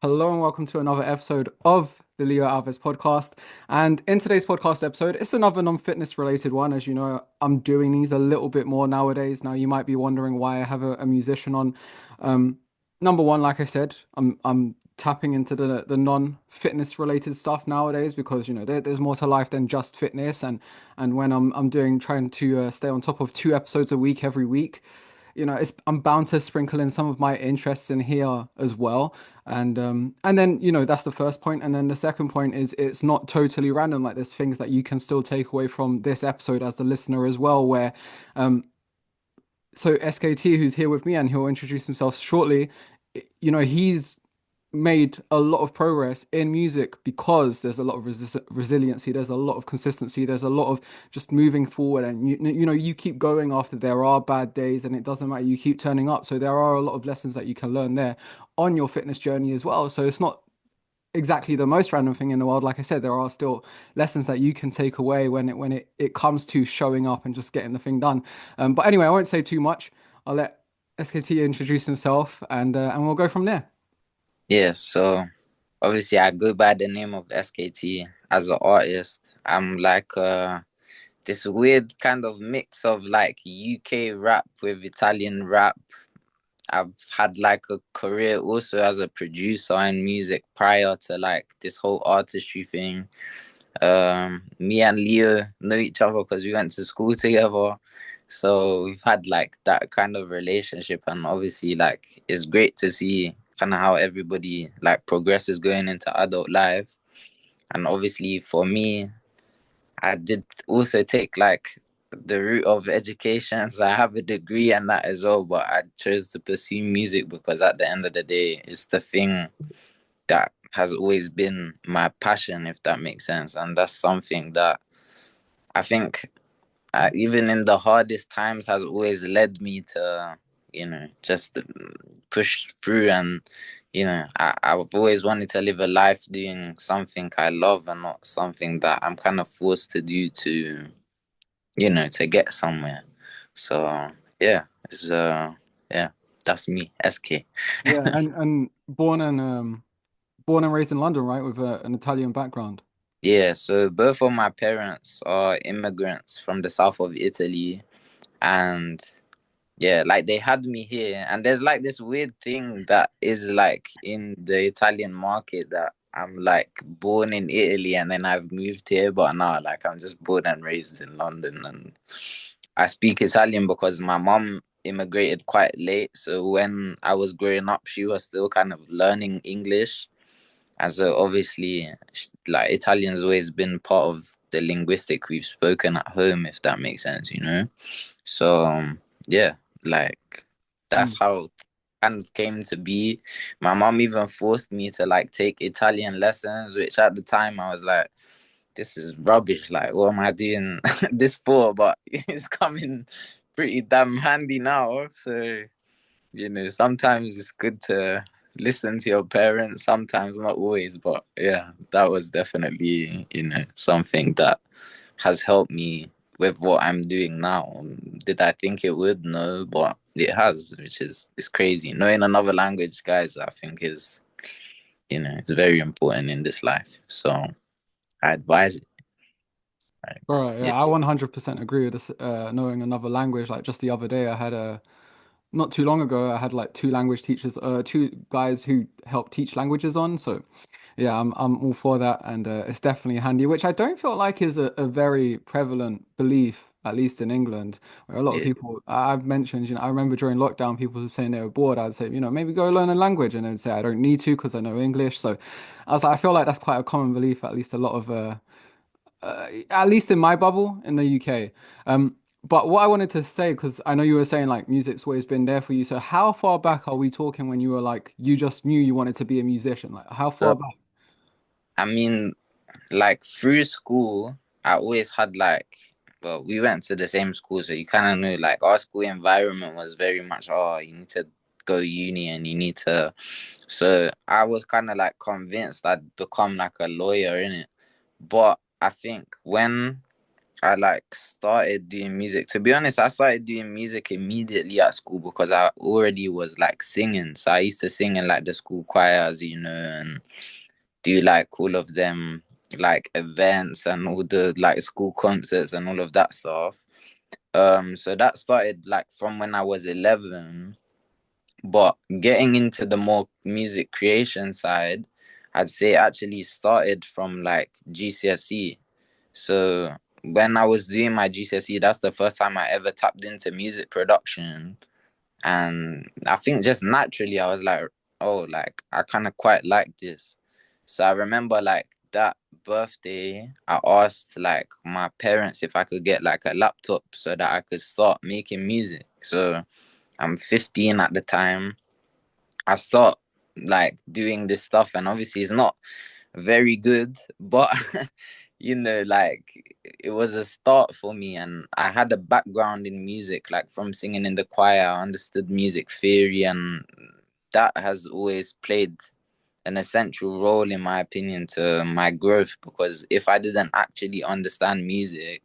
Hello and welcome to another episode of the Leo Alves podcast. And in today's podcast episode, it's another non-fitness related one. As you know, I'm doing these a little bit more nowadays. Now, you might be wondering why I have a musician on. Um, Number one, like I said, I'm tapping into the non-fitness related stuff nowadays because there's more to life than just fitness. And when I'm doing trying to stay on top of two episodes a week every week, I'm bound to sprinkle in some of my interests in here as well. And then that's the first point. And then the second point is it's not totally random. Like there's things that you can still take away from this episode as the listener as well, where um so SKT, who's here with me and he'll introduce himself shortly, he's made a lot of progress in music because there's a lot of resiliency, there's a lot of consistency, there's a lot of just moving forward, and you keep going after there are bad days, and it doesn't matter, you keep turning up. So there are a lot of lessons that you can learn there on your fitness journey as well. So it's not exactly the most random thing in the world. Like I said, there are still lessons that you can take away when it comes to showing up and just getting the thing done. But anyway, I won't say too much. I'll let SKT introduce himself, and we'll go from there. Yeah, so obviously I go by the name of SKT as an artist. I'm like this weird kind of mix of like UK rap with Italian rap. I've had like a career also as a producer in music prior to like this whole artistry thing. Me and Leo know each other because we went to school together. So we've had like that kind of relationship, and obviously like it's great to see kind of how everybody like progresses going into adult life. And obviously for me, I did also take like the route of education, so I have a degree and that as well, but I chose to pursue music because at the end of the day it's the thing that has always been my passion, if that makes sense. And that's something that I think, even in the hardest times, has always led me to, just push through. And, I've always wanted to live a life doing something I love and not something that I'm kind of forced to do to get somewhere. So, yeah, yeah, that's me, SK. Yeah, and born and raised in London, right, with an Italian background. Yeah, so both of my parents are immigrants from the south of Italy, and yeah, like they had me here, and there's like this weird thing that is like in the Italian market that I'm like born in Italy and then I've moved here, but now like I'm just born and raised in London, and I speak Italian because my mom immigrated quite late. So when I was growing up, she was still kind of learning English. And so obviously, like Italian's always been part of the linguistic we've spoken at home, if that makes sense. So yeah, like that's Mm. how it kind of came to be. My mom even forced me to like take Italian lessons, which at the time I was like, this is rubbish. Like, what am I doing this for? But it's coming pretty damn handy now. So sometimes it's good to listen to your parents, sometimes not always, but yeah, that was definitely, something that has helped me with what I'm doing now. Did I think it would? No, but it has, which is it's crazy. Knowing another language, guys, I think is, it's very important in this life. So I advise it. Right? Right, yeah, Yeah. I 100% agree with this. Knowing another language, like just the other day, I had a not too long ago, I had like two language teachers, two guys who help teach languages on. So yeah, I'm all for that, and it's definitely handy, which I don't feel like is a very prevalent belief, at least in England, where a lot of Yeah. people I've mentioned, I remember during lockdown, people were saying they were bored. I'd say, maybe go learn a language, and they'd say I don't need to because I know English. So I was like, I feel like that's quite a common belief, at least a lot of at least in my bubble in the UK. But what I wanted to say, because I know you were saying like music's always been there for you. So how far back are we talking when you were like you just knew you wanted to be a musician? Like how So far back? I mean, like through school, I always had like, well, we went to the same school, so you kind of knew like our school environment was very much, oh, you need to go uni and you need to. So I was kind of like convinced I'd become like a lawyer in it. But I think when I like started doing music. To be honest, I started doing music immediately at school because I already was like singing. So I used to sing in like the school choirs, and do like all of them like events and all the like school concerts and all of that stuff. So that started like from when I was 11, but getting into the more music creation side, I'd say actually started from like GCSE. So when I was doing my GCSE, that's the first time I ever tapped into music production. And I think just naturally I was like, oh, like I kind of quite like this. So I remember like that birthday, I asked like my parents if I could get like a laptop so that I could start making music. So I'm 15 at the time. I start like doing this stuff, and obviously it's not very good, but like it was a start for me, and I had a background in music, like from singing in the choir. I understood music theory, and that has always played an essential role, in my opinion, to my growth. Because if I didn't actually understand music,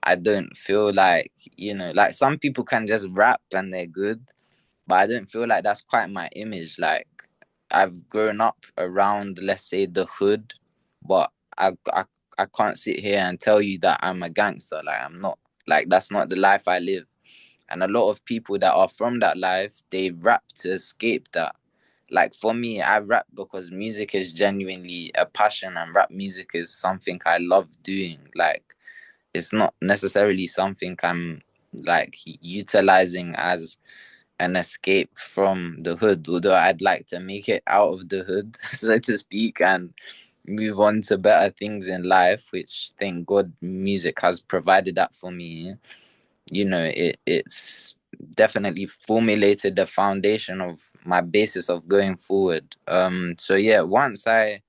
I don't feel like, like some people can just rap and they're good, but I don't feel like that's quite my image. Like I've grown up around, let's say, the hood, but I can't sit here and tell you that I'm a gangster. Like I'm not. Like that's not the life I live. And a lot of people that are from that life, they rap to escape that. Like for me, I rap because music is genuinely a passion, and rap music is something I love doing. Like it's not necessarily something I'm like utilizing as an escape from the hood, although I'd like to make it out of the hood, so to speak, and move on to better things in life, which thank God music has provided that for me. It's definitely formulated the foundation of my basis of going forward. So yeah, once I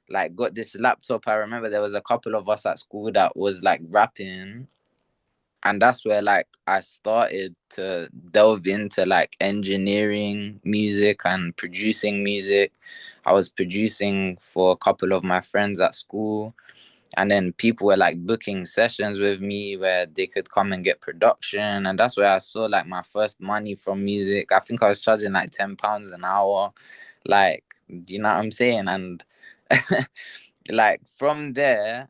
like got this laptop, I remember there was a couple of us at school that was like rapping, and that's where like I started to delve into like engineering music and producing music. I was producing for a couple of my friends at school, and then people were like booking sessions with me where they could come and get production, and that's where I saw like my first money from music. I think I was charging like £10 an hour, like, you know what I'm saying? And like from there,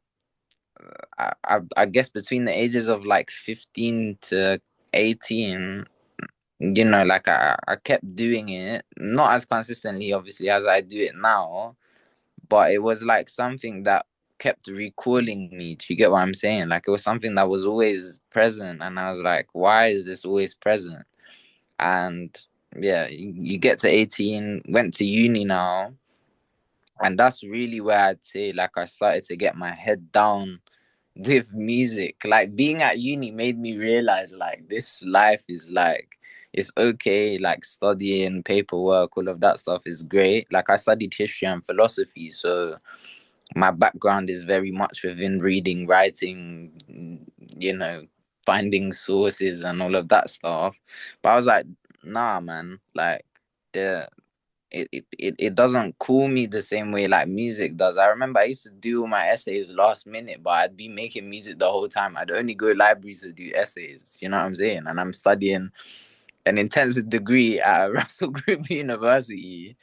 I guess between the ages of like 15 to 18, like I kept doing it, not as consistently, obviously, as I do it now, but it was like something that kept recalling me. Do you get what I'm saying? Like it was something that was always present, and I was like, why is this always present? And yeah, you get to 18, went to uni now, and that's really where I'd say like I started to get my head down with music. Like being at uni made me realize like this life is like it's okay, like studying paperwork, all of that stuff is great. Like I studied history and philosophy, so my background is very much within reading, writing, you know, finding sources and all of that stuff. But I was like, nah, man, like the it doesn't cool me the same way like music does. I remember I used to do all my essays last minute, but I'd be making music the whole time. I'd only go libraries to do essays. You know what I'm saying? And I'm studying an intensive degree at a Russell Group University,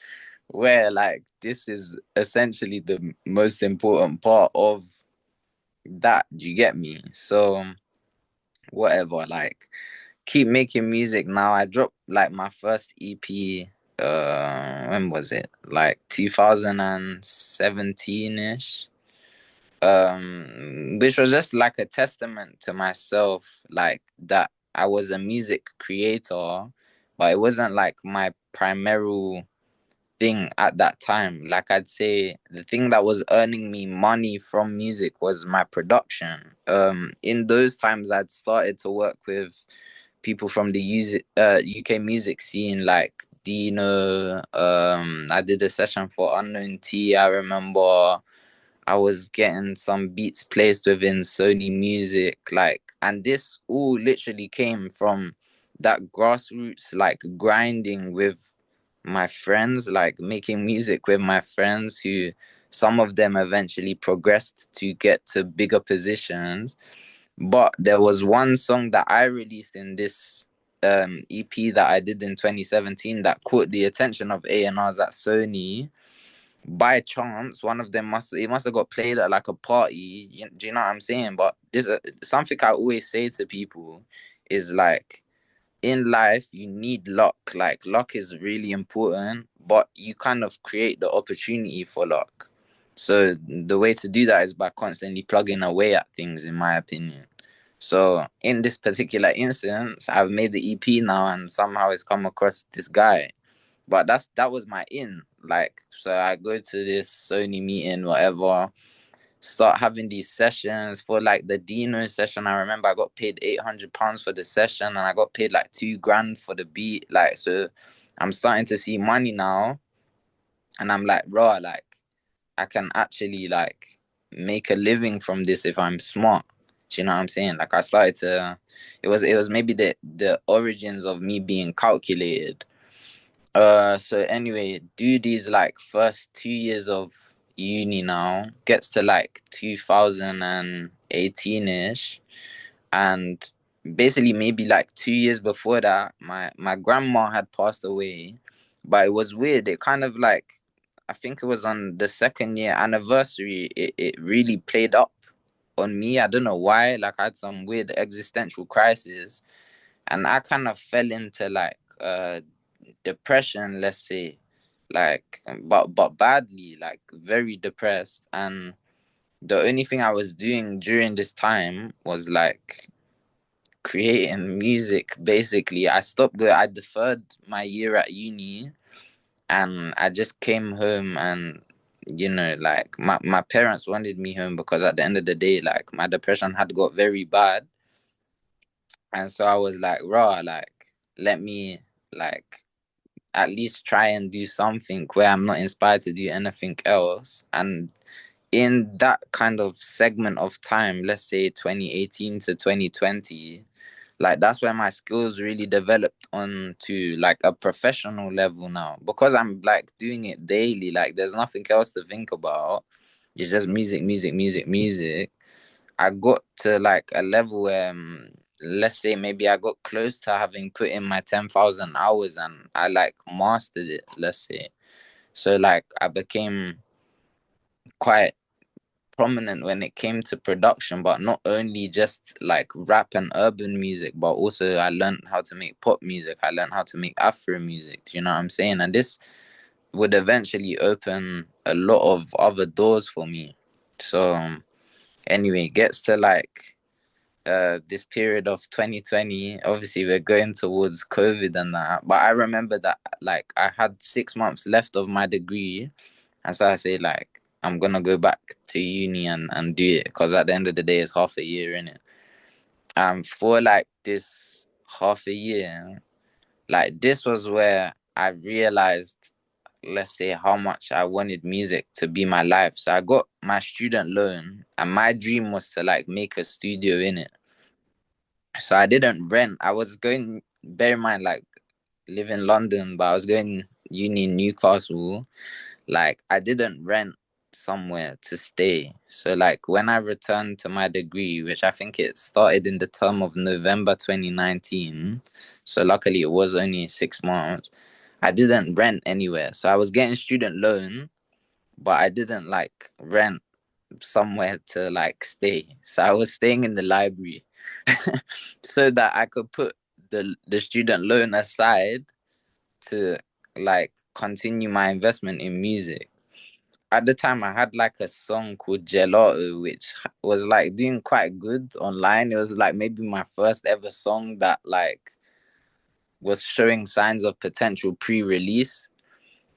where like this is essentially the most important part of that. Do you get me? So whatever, like keep making music now. I dropped like my first EP, when was it? Like 2017-ish. Which was just like a testament to myself, like that I was a music creator, but it wasn't like my primary thing at that time. Like I'd say the thing that was earning me money from music was my production. In those times I'd started to work with people from the UK music scene, like Dino. I did a session for Unknown T. I remember I was getting some beats placed within Sony Music, like, and this all literally came from that grassroots, like grinding with my friends, like making music with my friends, who some of them eventually progressed to get to bigger positions. But there was one song that I released in this EP that I did in 2017 that caught the attention of A&Rs at Sony. By chance, one of them must have got played at like a party. Do you know what I'm saying? But this something I always say to people is like, in life you need luck. Like, luck is really important, but you kind of create the opportunity for luck. So the way to do that is by constantly plugging away at things, in my opinion. So in this particular instance, I've made the EP now, and somehow it's come across this guy. But that was my in. Like, so I go to this Sony meeting, whatever, start having these sessions. For like the Dino session, I remember I got paid £800 for the session, and I got paid like 2 grand for the beat. Like, so I'm starting to see money now, and I'm like, bro, like, I can actually like make a living from this if I'm smart. Do you know what I'm saying? Like, I started to, it was maybe the origins of me being calculated. So anyway, do these like first 2 years of uni now, gets to like 2018-ish, and basically maybe like 2 years before that, my grandma had passed away. But it was weird. It kind of like, I think it was on the second year anniversary, it really played up on me. I don't know why. Like, I had some weird existential crisis, and I kind of fell into like depression, let's say, like, but badly, like very depressed. And the only thing I was doing during this time was like creating music. Basically, I deferred my year at uni, and I just came home. And like, my parents wanted me home because at the end of the day, like, my depression had got very bad. And so I was like, raw, like, let me like at least try and do something where I'm not inspired to do anything else. And in that kind of segment of time, let's say 2018 to 2020, like, that's where my skills really developed onto like a professional level now, because I'm like doing it daily. Like, there's nothing else to think about. It's just music, music, music, music. I got to like a level where, let's say maybe I got close to having put in my 10,000 hours, and I like mastered it, let's say. So like, I became quite prominent when it came to production, but not only just like rap and urban music, but also I learned how to make pop music. I learned how to make Afro music. Do you know what I'm saying? And this would eventually open a lot of other doors for me. So anyway, gets to like this period of 2020. Obviously, we're going towards COVID and that, but I remember that like I had 6 months left of my degree, and so I say like, I'm gonna go back to uni and do it, because at the end of the day, it's half a year in it. For like this half a year, like, this was where I realized, let's say, how much I wanted music to be my life. So I got my student loan, and my dream was to like make a studio in it. So I didn't rent. I was going, bear in mind, like, live in London, but I was going uni in Newcastle. Like, I didn't rent somewhere to stay. So like, when I returned to my degree, which I think it started in the term of November 2019, so luckily it was only 6 months, I didn't rent anywhere. So I was getting student loan, but I didn't like rent somewhere to like stay. So I was staying in the library so that I could put the student loan aside to like continue my investment in music. At the time, I had like a song called Gelato, which was like doing quite good online. It was like maybe my first ever song that like was showing signs of potential pre-release.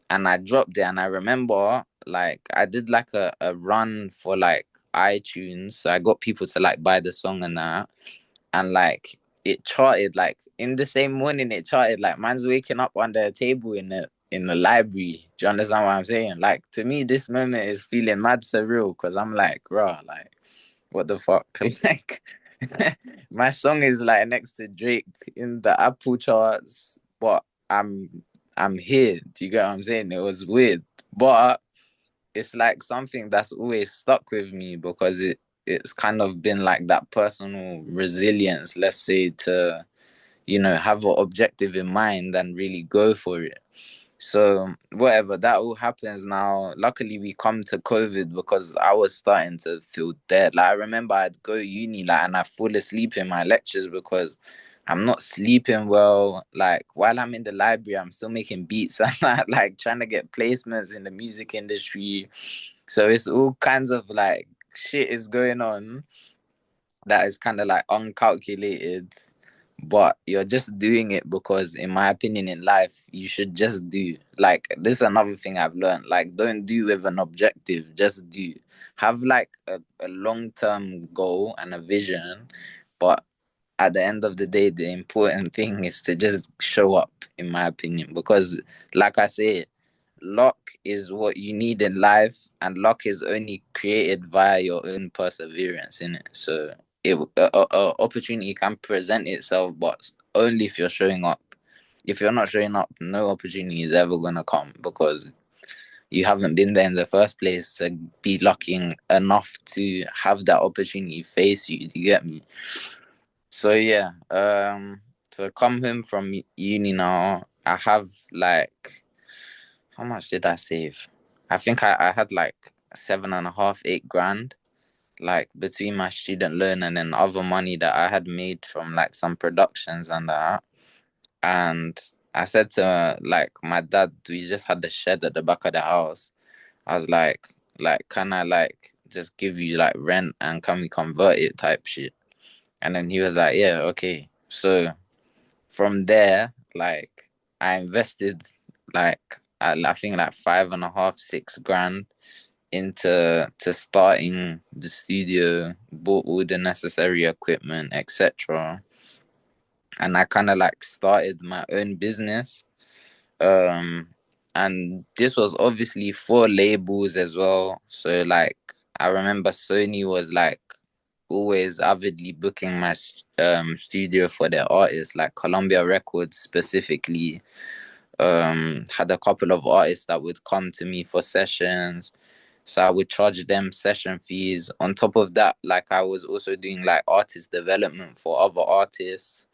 And I dropped it, and I remember like I did like a run for like iTunes. So I got people to like buy the song and that. And like, it charted like in the same morning. It charted like, man's waking up under a table in the library. Do you understand what I'm saying? Like, to me, this moment is feeling mad surreal, because I'm like, bro, like, what the fuck? Like, my song is like next to Drake in the Apple charts, but I'm here. Do you get what I'm saying? It was weird, but it's like something that's always stuck with me, because it's kind of been like that personal resilience, let's say, to, have an objective in mind and really go for it. So whatever, that all happens now. Luckily, we come to COVID because I was starting to feel dead. Like I remember I'd go uni like and I fall asleep in my lectures because I'm not sleeping well. Like while I'm in the library, I'm still making beats and like trying to get placements in the music industry. So it's all kinds of like shit is going on that is kind of like uncalculated, but you're just doing it because, in my opinion, in life, you should just do. Like, this is another thing I've learned. Like, don't do with an objective, just do. Have like a long term goal and a vision, but at the end of the day, the important thing is to just show up, in my opinion, because, like I say, luck is what you need in life, and luck is only created via your own perseverance in it. So opportunity can present itself, but only if you're showing up. If you're not showing up, no opportunity is ever gonna come because you haven't been there in the first place to be lucky enough to have that opportunity face you. Do you get me? So yeah, to come home from uni now, I have like, how much did I save? I think I had like 7.5, 8 grand, like between my student loan and then other money that I had made from like some productions and that. And I said to like my dad, we just had the shed at the back of the house. I was like, can I like just give you like rent and can we convert it type shit? And then he was like, yeah, okay. So from there, like I invested like I think like 5.5, 6 grand into starting the studio, bought all the necessary equipment, etc. And I kind of like started my own business. Um, and this was obviously for labels as well. So like I remember Sony was like always avidly booking my studio for their artists, like Columbia Records specifically. Had a couple of artists that would come to me for sessions. So I would charge them session fees. On top of that, like I was also doing like artist development for other artists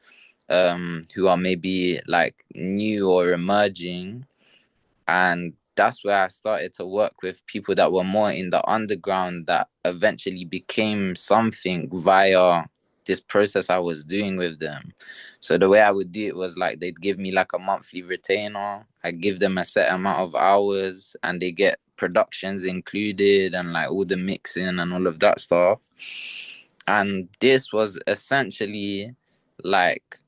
who are maybe like new or emerging. And that's where I started to work with people that were more in the underground that eventually became something via this process I was doing with them. So the way I would do it was like they'd give me like a monthly retainer. I give them a set amount of hours and they get productions included and like all the mixing and all of that stuff. And this was essentially like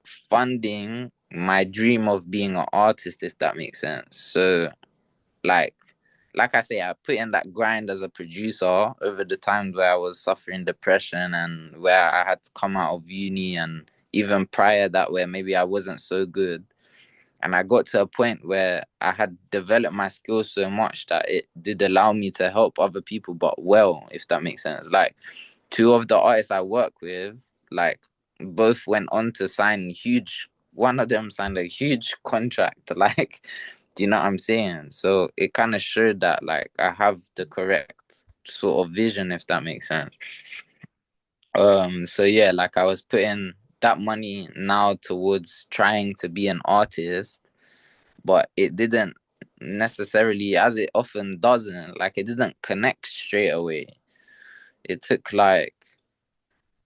funding my dream of being an artist, if that makes sense. So like like I say, I put in that grind as a producer over the times where I was suffering depression and where I had to come out of uni, and even prior that where maybe I wasn't so good. And I got to a point where I had developed my skills so much that it did allow me to help other people, but well, if that makes sense. Like two of the artists I work with, like both went on to sign huge. One of them signed a huge contract. Like, do you know what I'm saying? So it kind of showed that like I have the correct sort of vision, if that makes sense. So yeah, like I was putting that money now towards trying to be an artist, but it didn't necessarily, as it often doesn't, like it didn't connect straight away. It took like,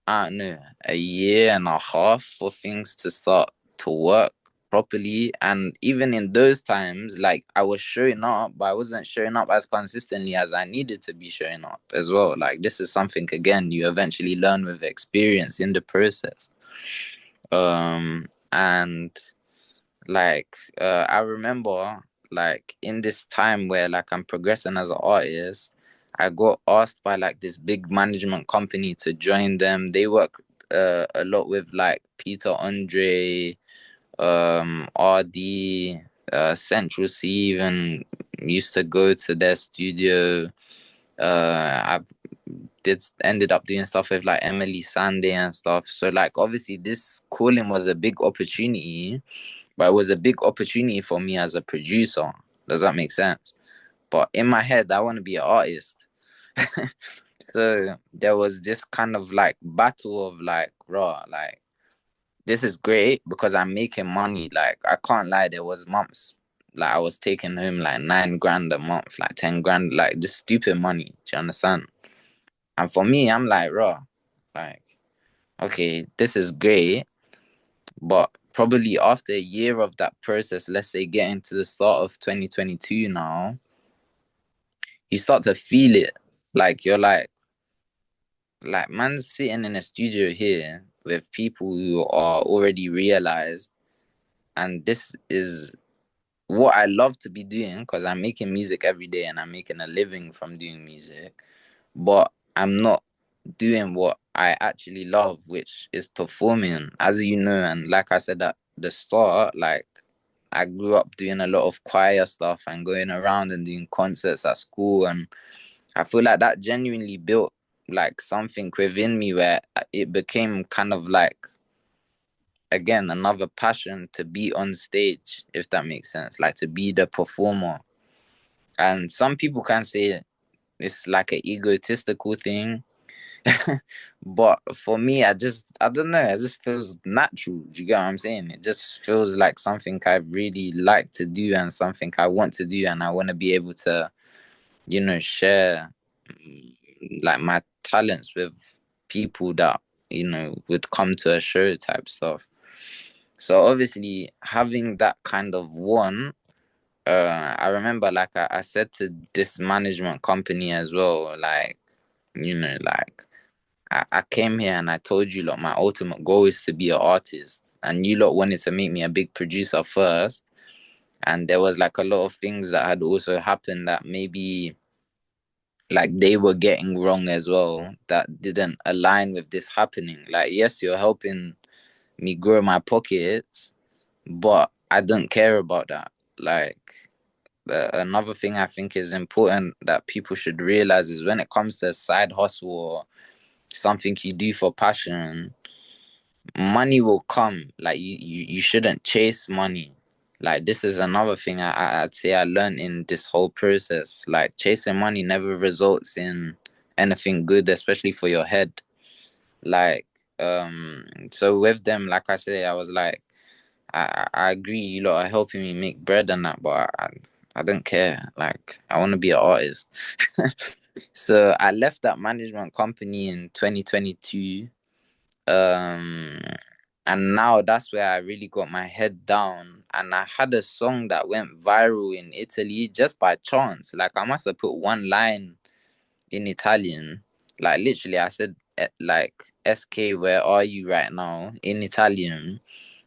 I don't know, a year and a half for things to start to work properly. And even in those times, like I was showing up, but I wasn't showing up as consistently as I needed to be showing up as well. Like this is something again you eventually learn with experience in the process. And like I remember like in this time where like I'm progressing as an artist, I got asked by like this big management company to join them. They work a lot with like Peter Andre, RD, Central C, even used to go to their studio. I did ended up doing stuff with like Emily Sande and stuff. So like obviously this calling was a big opportunity, but it was a big opportunity for me as a producer. Does that make sense? But in my head, I want to be an artist. So there was this kind of like battle of like, raw, like this is great because I'm making money. Like I can't lie, there was months like I was taking home like 9 grand a month, like 10 grand, like just stupid money. Do you understand? And for me, I'm like, raw, like okay, this is great, but probably after a year of that process, let's say getting to the start of 2022 now, you start to feel it. Like you're like man's sitting in a studio here with people who are already realized, and this is what I love to be doing because I'm making music every day and I'm making a living from doing music, but I'm not doing what I actually love, which is performing, as you know. And like I said at the start, like I grew up doing a lot of choir stuff and going around and doing concerts at school, and I feel like that genuinely built like something within me where it became kind of like again another passion to be on stage, if that makes sense, like to be the performer. And some people can say it's like an egotistical thing, but for me, I don't know, it just feels natural. Do you get what I'm saying? It just feels like something I really like to do and something I want to do, and I want to be able to, share like my talents with people that, would come to a show type stuff. So obviously having that kind of one, I remember like I said to this management company as well, like, like I came here and I told you, like, my ultimate goal is to be an artist. And you lot wanted to make me a big producer first. And there was like a lot of things that had also happened that maybe like they were getting wrong as well that didn't align with this happening. Like, yes, you're helping me grow my pockets, but I don't care about that. Like, another thing I think is important that people should realize is when it comes to a side hustle or something you do for passion, money will come. Like you shouldn't chase money. Like this is another thing I'd say I learned in this whole process. Like chasing money never results in anything good, especially for your head. Like so with them, like I said, I was like, I agree, you lot are helping me make bread and that, but I don't care. Like I want to be an artist. So I left that management company in 2022. Um, and now that's where I really got my head down. And I had a song that went viral in Italy just by chance. Like I must have put one line in Italian. Like literally, I said like SK, where are you right now in Italian,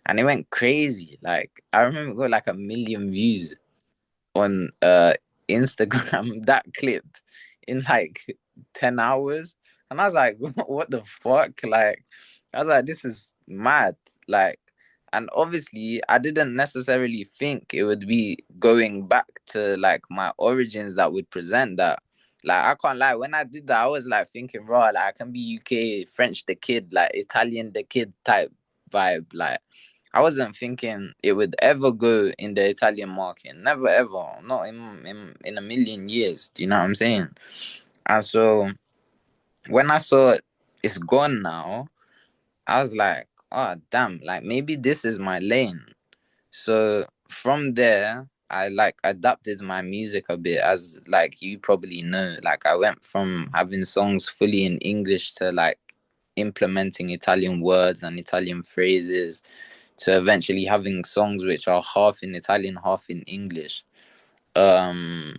and it went crazy. Like I remember it got like 1 million views on Instagram that clip in like 10 hours. And I was like, what the fuck? Like, I was like, this is mad. Like, and obviously, I didn't necessarily think it would be going back to like my origins that would present that. Like, I can't lie, when I did that, I was like thinking, raw, like, I can be UK, French the kid, like Italian the kid type vibe. Like, I wasn't thinking it would ever go in the Italian market. Never ever. Not in 1 million years. Do you know what I'm saying? And so when I saw it's gone now, I was like, oh damn, like maybe this is my lane. So from there, I like adapted my music a bit, as like you probably know. Like I went from having songs fully in English to like implementing Italian words and Italian phrases to eventually having songs which are half in Italian, half in English. Um,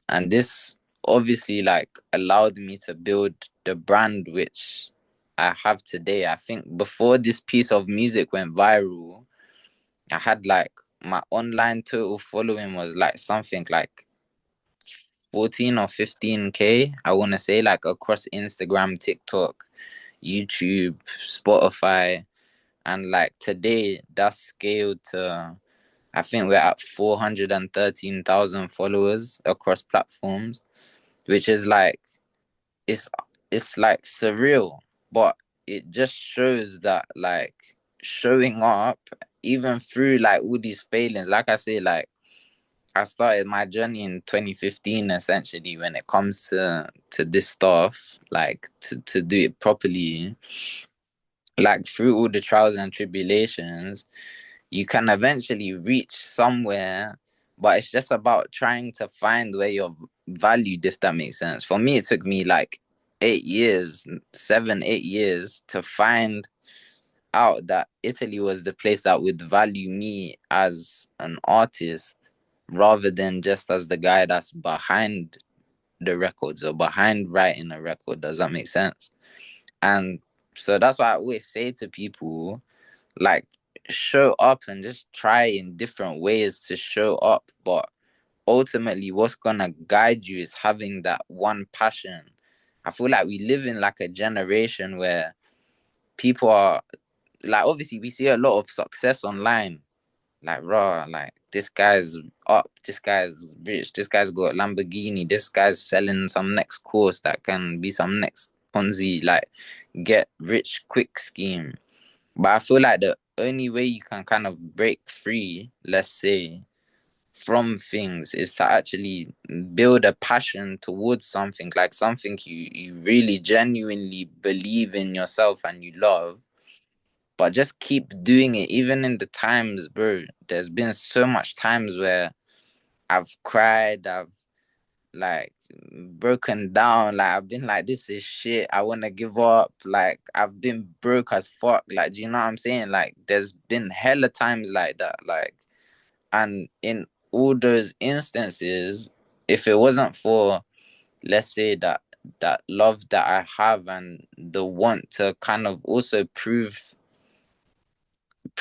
and this obviously like allowed me to build the brand which I have today. I think before this piece of music went viral, I had like my online total following was like something like 14 or 15K, I want to say, like across Instagram, TikTok, YouTube, Spotify. And like today, that's scaled to, I think we're at 413,000 followers across platforms, which is like, it's, it's like surreal, but it just shows that like showing up, even through like all these failings, like I say, like, I started my journey in 2015 essentially when it comes to this stuff, like to do it properly, like through all the trials and tribulations, you can eventually reach somewhere, but it's just about trying to find where you're valued, if that makes sense. For me, it took me like 8 years, 7, 8 years to find out that Italy was the place that would value me as an artist rather than just as the guy that's behind the records or behind writing a record. Does that make sense? And so that's why I always say to people, like, show up and just try in different ways to show up. But ultimately, what's gonna guide you is having that one passion. I feel like we live in like a generation where people are like, obviously we see a lot of success online, like raw, like this guy's up, this guy's rich, this guy's got Lamborghini, this guy's selling some next course that can be some next Ponzi, like get rich quick scheme. But I feel like the only way you can kind of break free, let's say, from things is to actually build a passion towards something, like something you really genuinely believe in yourself and you love, but just keep doing it even in the times, bro. There's been so much times where I've cried, I've like broken down, like I've been like, this is shit, I want to give up, like I've been broke as fuck, like, do you know what I'm saying? Like there's been hella times like that, like, and in all those instances, if it wasn't for, let's say, that love that I have and the want to kind of also prove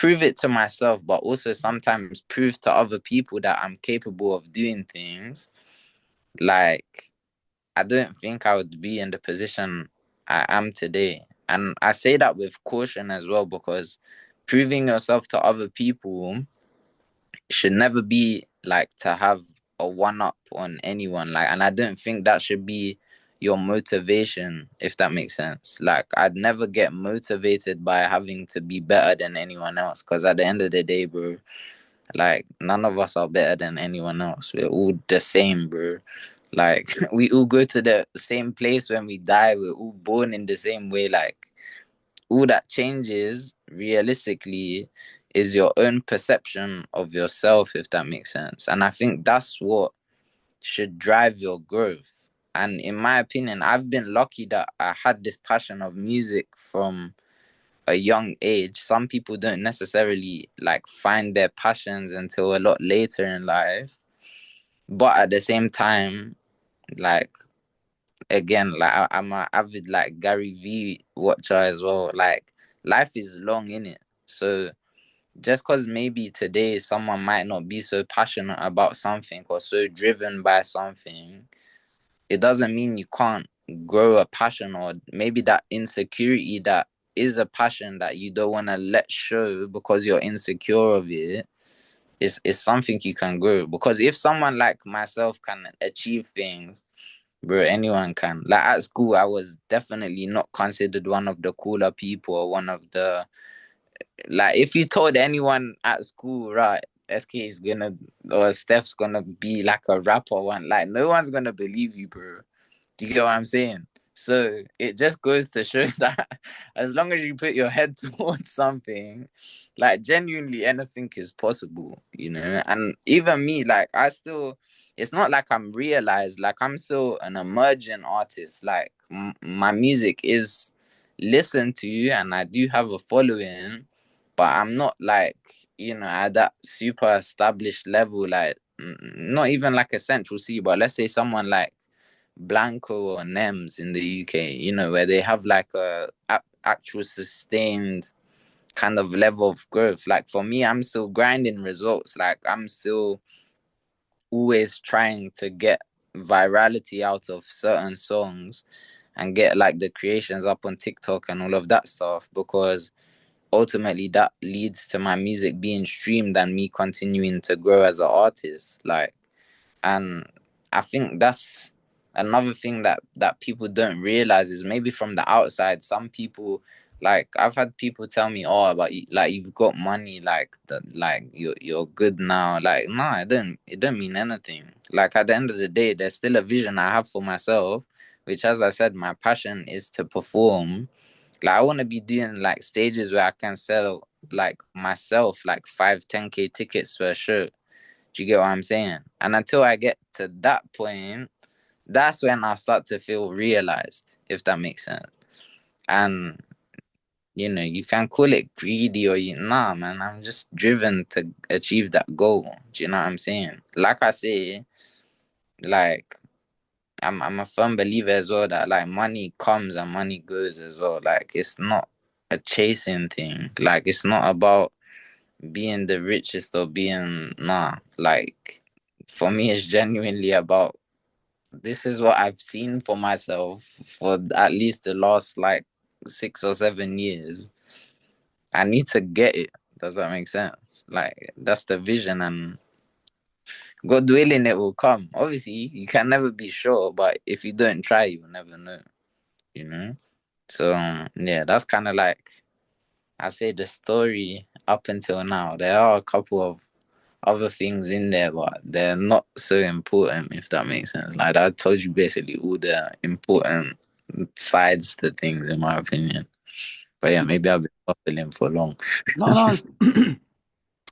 it to myself, but also sometimes prove to other people that I'm capable of doing things, like I don't think I would be in the position I am today. And I say that with caution as well, because proving yourself to other people should never be like to have a one up on anyone. Like, and I don't think that should be your motivation, if that makes sense. Like, I'd never get motivated by having to be better than anyone else. Because at the end of the day, bro, like, none of us are better than anyone else. We're all the same, bro. Like, we all go to the same place when we die. We're all born in the same way. Like, all that changes realistically is your own perception of yourself, if that makes sense. And I think that's what should drive your growth. And in my opinion, I've been lucky that I had this passion of music from a young age. Some people don't necessarily like find their passions until a lot later in life. But at the same time, like, again, like I'm a avid like Gary V watcher as well. Like, life is long in it, so just because maybe today someone might not be so passionate about something or so driven by something, it doesn't mean you can't grow a passion, or maybe that insecurity that is a passion that you don't want to let show because you're insecure of it is something you can grow. Because if someone like myself can achieve things, bro, anyone can. Like at school, I was definitely not considered one of the cooler people or one of the, like, if you told anyone at school, right, SK is gonna or Steph's gonna be like a rapper one, like no one's gonna believe you, bro. Do you get what I'm saying? So it just goes to show that as long as you put your head towards something, like genuinely anything is possible, you know? And even me, like I still, it's not like I'm realized, like I'm still an emerging artist. Like my music is listened to and I do have a following, but I'm not like, at that super established level, like not even like a Central C, but let's say someone like Blanco or Nems in the UK, where they have like a actual sustained kind of level of growth. Like for me, I'm still grinding results. Like I'm still always trying to get virality out of certain songs and get like the creations up on TikTok and all of that stuff, because ultimately that leads to my music being streamed and me continuing to grow as an artist. Like, and I think that's another thing that people don't realize is maybe from the outside, some people Like I've had people tell me, "Oh, but like you've got money, like like you're good now." Like, no, it don't mean anything. Like at the end of the day, there's still a vision I have for myself, which, as I said, my passion is to perform. Like I want to be doing like stages where I can sell like myself like 5, 10K tickets for a show. Do you get what I'm saying? And until I get to that point, that's when I'll start to feel realized, if that makes sense. And you can call it greedy or nah, man. I'm just driven to achieve that goal. Do you know what I'm saying? Like I say, like I'm a firm believer as well that like money comes and money goes as well. Like it's not a chasing thing. Like it's not about being the richest or being nah. Like for me, it's genuinely about this is what I've seen for myself for at least the last like 6 or 7 years. I need to get it. Does that make sense? Like that's the vision, and God willing, it will come. Obviously, you can never be sure, but if you don't try, you'll never know. You know. So yeah, that's kind of like I say the story up until now. There are a couple of other things in there, but they're not so important. If that makes sense. Like I told you, basically all the important sides to things, in my opinion. But yeah, maybe I've been waffling for long. No, no,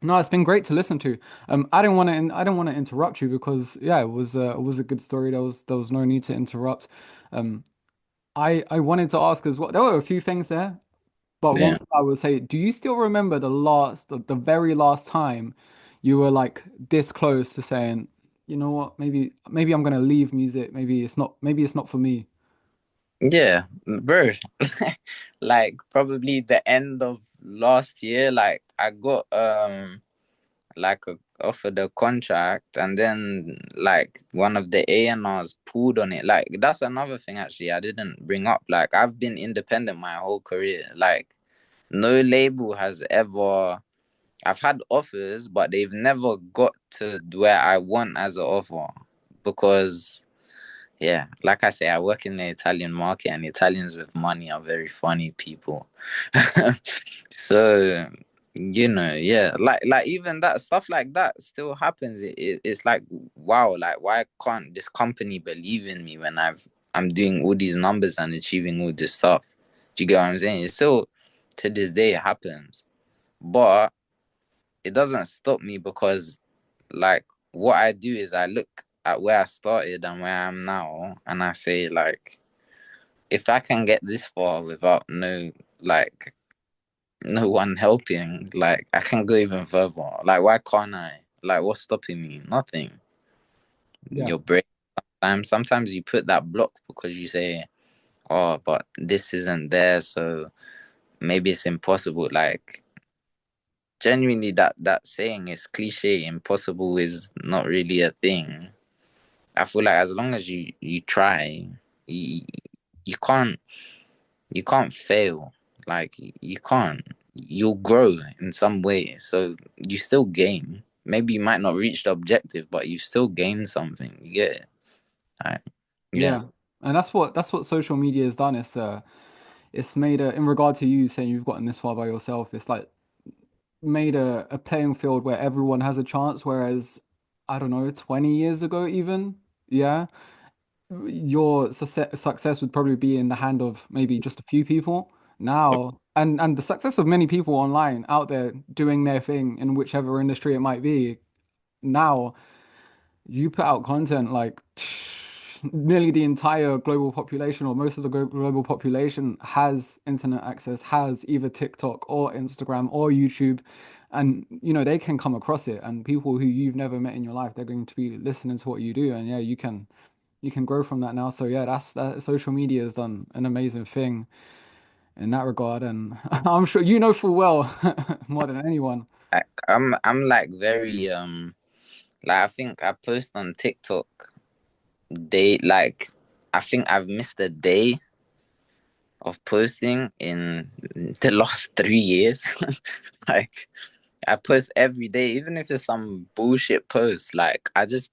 no, it's been great to listen to. I didn't want to interrupt you because yeah, it was a good story. There was no need to interrupt. Um, I wanted to ask as well. There were a few things there, but one Yeah. thing I would say, do you still remember the very last time you were like this close to saying, you know what, maybe I'm gonna leave music. Maybe it's not for me. Yeah, bro. Like probably the end of last year, like I got like offered a contract, and then like one of the A&Rs pulled on it. Like that's another thing actually I didn't bring up. Like I've been independent my whole career. Like no label has ever I've had offers, but they've never got to where I want as an offer because yeah, like I say, I work in the Italian market, and Italians with money are very funny people. So, yeah, like even that stuff like that still happens. It's like wow, like why can't this company believe in me when I'm doing all these numbers and achieving all this stuff? Do you get what I'm saying? It's still to this day it happens, but it doesn't stop me because like what I do is I look at where I started and where I am now, and I say like, if I can get this far without like no one helping, like I can go even further. Like why can't I? Like what's stopping me? Nothing. Yeah, Your brain. Sometimes you put that block because you say, oh, but this isn't there, so maybe it's impossible. Like genuinely, that saying is cliche. Impossible is not really a thing. I feel like as long as you try, you you can't you can't fail. Like you can't. You'll grow in some way. So you still gain. Maybe you might not reach the objective, but you still gain something. You get it? Right. Yeah. yeah, and that's what social media has done. It's made in regard to you saying you've gotten this far by yourself. It's like made a playing field where everyone has a chance, whereas I don't know, 20 years ago even, yeah, your success would probably be in the hand of maybe just a few people now. And the success of many people online out there doing their thing in whichever industry it might be now, you put out content like nearly the entire global population or most of the global population has internet access, has either TikTok or Instagram or YouTube, and they can come across it. And people who you've never met in your life, they're going to be listening to what you do, and yeah, you can grow from that now. So yeah, that's that. Social media has done an amazing thing in that regard, and I'm sure you know full well more than anyone. Like I'm like very like I think I post on TikTok day like I think I've missed a day of posting in the last 3 years. Like I post every day, even if it's some bullshit post. Like I just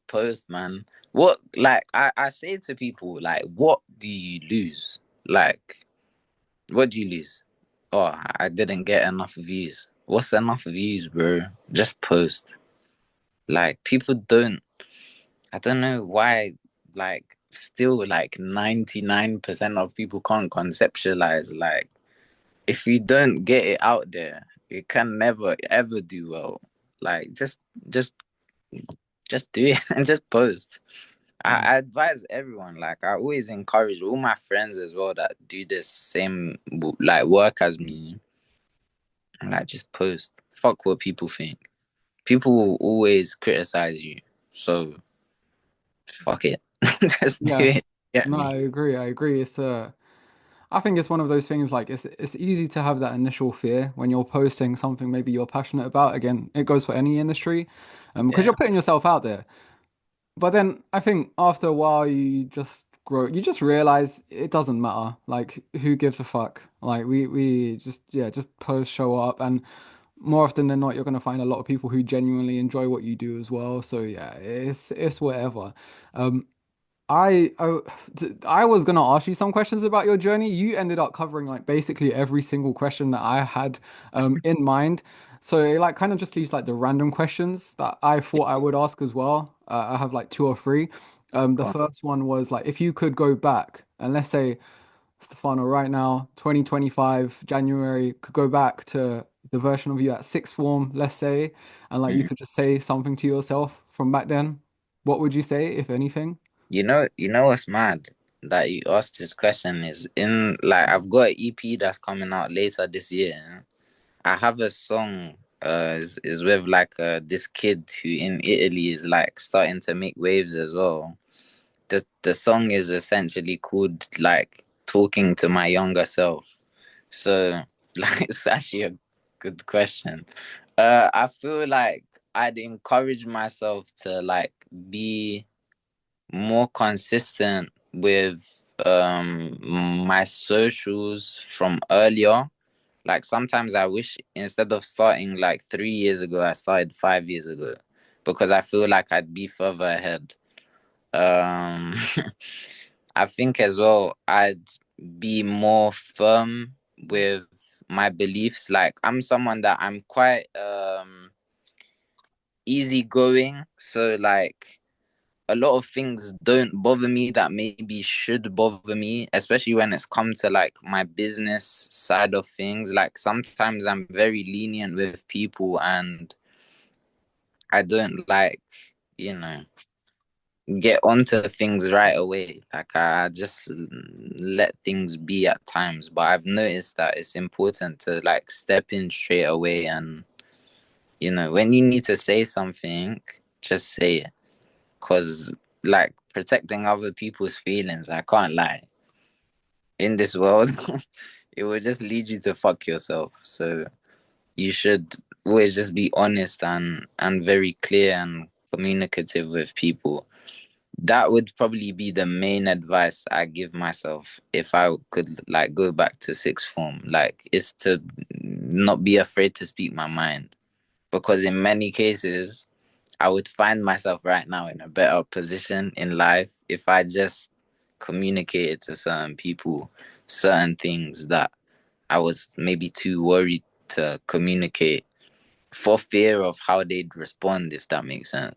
post, man. What like I say to people, like, what do you lose? Like What do you lose? Oh, I didn't get enough views. What's enough views, bro? Just post. Like people don't. I don't know why. Like still, like 99% of people can't conceptualize. Like if you don't get it out there, it can never ever do well. Like just just do it and just post. Mm. I advise everyone, like I always encourage all my friends as well that do the same like work as me, and like just post. Fuck what people think. People will always criticize you. So fuck it. Just do Yeah. it. Get No, me. I agree. I agree. I think it's one of those things like it's easy to have that initial fear when you're posting something maybe you're passionate about. Again, it goes for any industry, because Yeah. you're putting yourself out there. But then I think after a while you just grow, you just realize it doesn't matter. Like who gives a fuck? Like we just yeah, just post, show up, and more often than not you're gonna find a lot of people who genuinely enjoy what you do as well. So yeah, it's whatever. Um I I was gonna ask you some questions about your journey. You ended up covering like basically every single question that I had in mind. So it like kind of just leaves like the random questions that I thought I would ask as well. I have like two or three. The Go on. first one was like if you could go back and let's say Stefano right now, 2025 January, could go back to the version of you at sixth form, let's say, and like you Mm. could just say something to yourself from back then. What would you say, if anything? You know what's mad? That you asked this question is in like I've got an EP that's coming out later this year. I have a song is with like this kid who in Italy is like starting to make waves as well. The song is essentially called like talking to my younger self. So like it's actually a good question. I feel like I'd encourage myself to like be more consistent with my socials from earlier. Like sometimes I wish instead of starting like 3 years ago, I started 5 years ago because I feel like I'd be further ahead. Um, I think as well I'd be more firm with my beliefs. Like I'm someone that I'm quite easygoing, so like a lot of things don't bother me that maybe should bother me, especially when it's come to like my business side of things. Like sometimes I'm very lenient with people and I don't like, you know, get onto things right away. Like I just let things be at times. But I've noticed that it's important to like step in straight away and, when you need to say something, just say it. Cause like protecting other people's feelings, I can't lie. In this world, it will just lead you to fuck yourself. So you should always just be honest and very clear and communicative with people. That would probably be the main advice I give myself if I could like go back to sixth form. Like is to not be afraid to speak my mind. Because in many cases I would find myself right now in a better position in life if I just communicated to certain people certain things that I was maybe too worried to communicate for fear of how they'd respond, if that makes sense.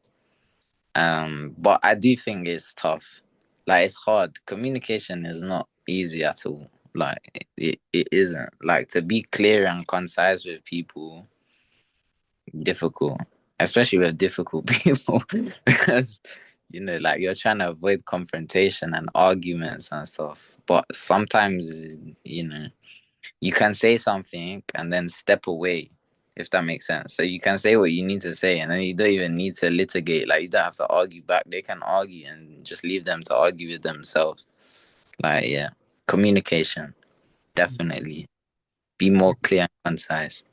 But I do think it's tough. Like it's hard. Communication is not easy at all. Like it isn't. Like to be clear and concise with people difficult, especially with difficult people, because like you're trying to avoid confrontation and arguments and stuff. But sometimes, you can say something and then step away, if that makes sense. So you can say what you need to say, and then you don't even need to litigate. Like you don't have to argue back. They can argue and just leave them to argue with themselves. Like yeah, communication definitely be more clear and concise,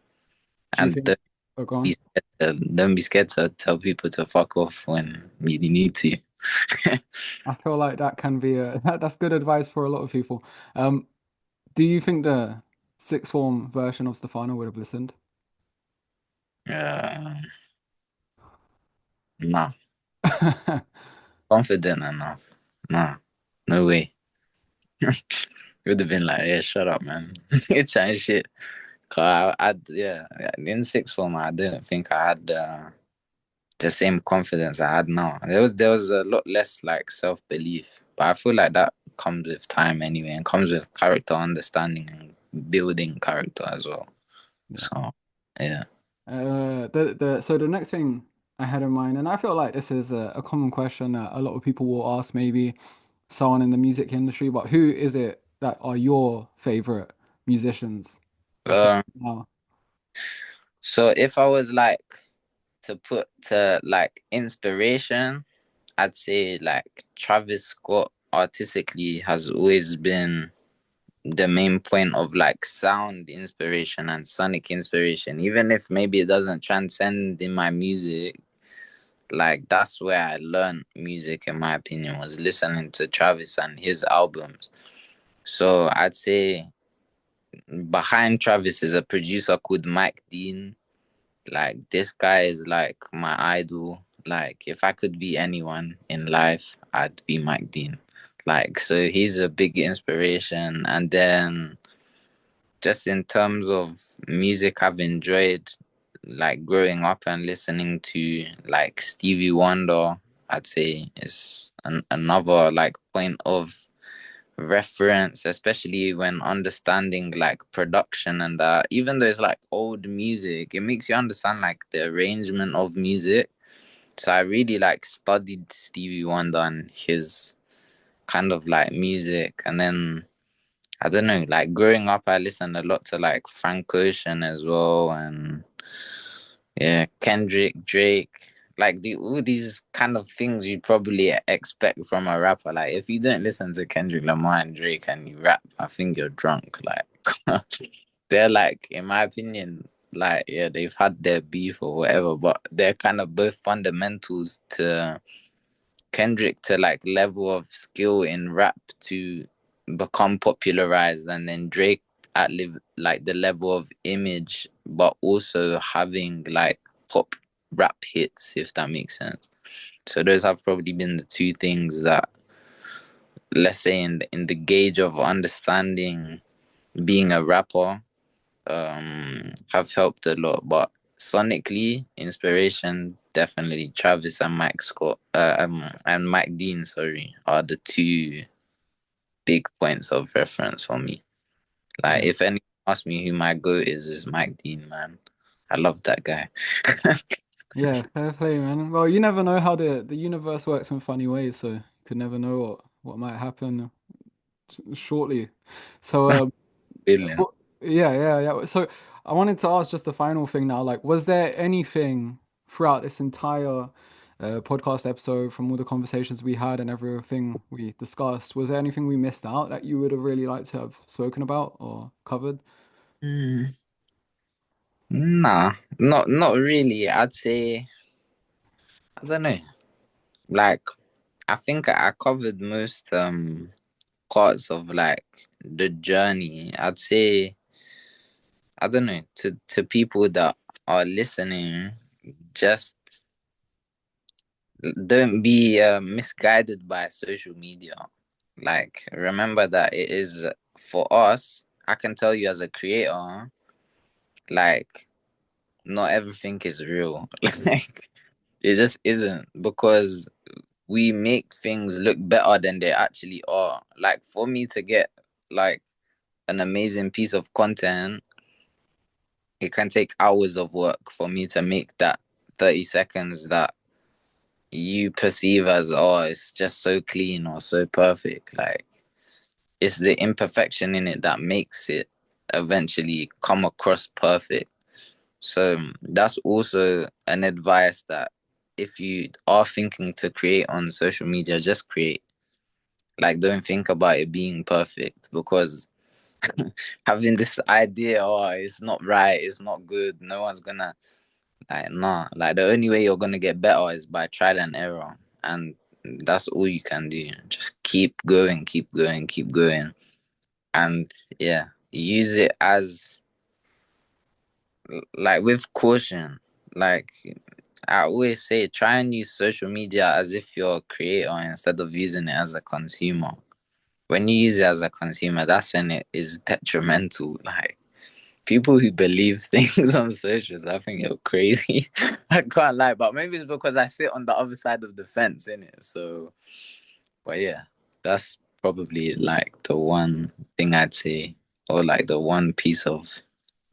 Do you and think? Oh, go on. don't be scared to tell people to fuck off when you need to. I feel like that can be that's good advice for a lot of people. Um, do you think the sixth form version of Stefano would have listened? uh, nah, confident enough. Nah, no way. It would have been like, yeah, shut up, man. You're trying shit. Cause yeah, in sixth form, I didn't think I had the same confidence I had now. There was a lot less like self belief, but I feel like that comes with time anyway, and comes with character understanding and building character as well. Yeah. So yeah. So the next thing I had in mind, and I feel like this is a common question that a lot of people will ask, maybe someone in the music industry, but who is it that are your favorite musicians? As of Um. now? So if I was like to put to like inspiration, I'd say like Travis Scott artistically has always been the main point of like sound inspiration and sonic inspiration. Even if maybe it doesn't transcend in my music, like that's where I learned music in my opinion, was listening to Travis and his albums. So I'd say behind Travis is a producer called Mike Dean. Like this guy is like my idol. Like if I could be anyone in life, I'd be Mike Dean. Like so he's a big inspiration. And then just in terms of music I've enjoyed like growing up and listening to like Stevie Wonder, I'd say is another like point of reference, especially when understanding like production and that. Even though it's like old music, it makes you understand like the arrangement of music. So I really like studied Stevie Wonder and his kind of like music. And then I don't know, like growing up I listened a lot to like Frank Ocean as well, and yeah, Kendrick, Drake, like all these kind of things you'd probably expect from a rapper. Like if you don't listen to Kendrick Lamar and Drake and you rap, I think you're drunk. Like they're like, in my opinion, like yeah, they've had their beef or whatever, but they're kind of both fundamentals to Kendrick to like level of skill in rap to become popularized, and then Drake at like the level of image, but also having like pop rap hits, if that makes sense. So those have probably been the two things that, let's say, in the gauge of understanding being a rapper, have helped a lot. But sonically, inspiration definitely Travis and Mike Scott, and Mike Dean, sorry, are the two big points of reference for me. Like, Yeah. if anyone asks me who my goat is Mike Dean, man. I love that guy. Yeah, fair play, man. Well, you never know how the universe works in funny ways, so you could never know what might happen shortly. So, Feeling. yeah. So, I wanted to ask just the final thing now. Like, was there anything throughout this entire podcast episode, from all the conversations we had and everything we discussed, was there anything we missed out that you would have really liked to have spoken about or covered? Hmm. Nah, not really. I'd say I don't know. Like, I think I covered most parts of like the journey. I'd say I don't know, to people that are listening, just don't be misguided by social media. Like remember that it is for us. I can tell you as a creator, like not everything is real. Like it just isn't, because we make things look better than they actually are. Like for me to get like an amazing piece of content, it can take hours of work for me to make that 30 seconds that you perceive as, oh, it's just so clean or so perfect. Like it's the imperfection in it that makes it eventually come across perfect. So that's also an advice that if you are thinking to create on social media, just create. Like don't think about it being perfect, because having this idea, oh, it's not right, it's not good, no one's gonna, like, nah. Like the only way you're gonna get better is by trial and error, and that's all you can do. Just keep going, keep going, keep going, and yeah, use it as like with caution. Like I always say, try and use social media as if you're a creator instead of using it as a consumer. when you use it as a consumer, that's when it is detrimental. Like people who believe things on socials, I think you're crazy. I can't lie, but maybe it's because I sit on the other side of the fence, in it. So, but yeah, that's probably like the one thing I'd say, or like the one piece of,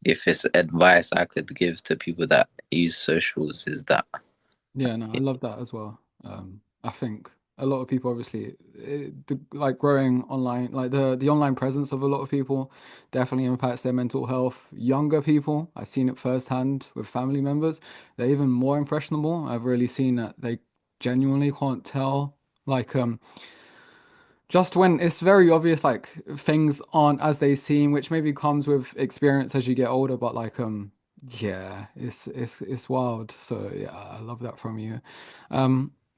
if it's advice I could give to people that use socials, is that. Yeah, no, I love that as well. I think a lot of people obviously like growing online, like the online presence of a lot of people definitely impacts their mental health. Younger people, I've seen it firsthand with family members. They're even more impressionable. I've really seen that they genuinely can't tell like just when it's very obvious like things aren't as they seem, which maybe comes with experience as you get older, but like yeah, it's wild. So yeah, I love that from you.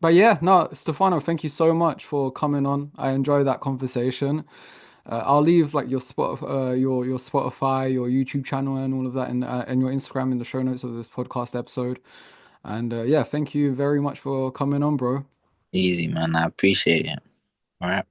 But yeah, no, Stefano, thank you so much for coming on. I enjoyed that conversation. I'll leave like your your Spotify, your YouTube channel, and all of that, and your Instagram in the show notes of this podcast episode. And yeah, thank you very much for coming on, bro. Easy, man. I appreciate it. All right.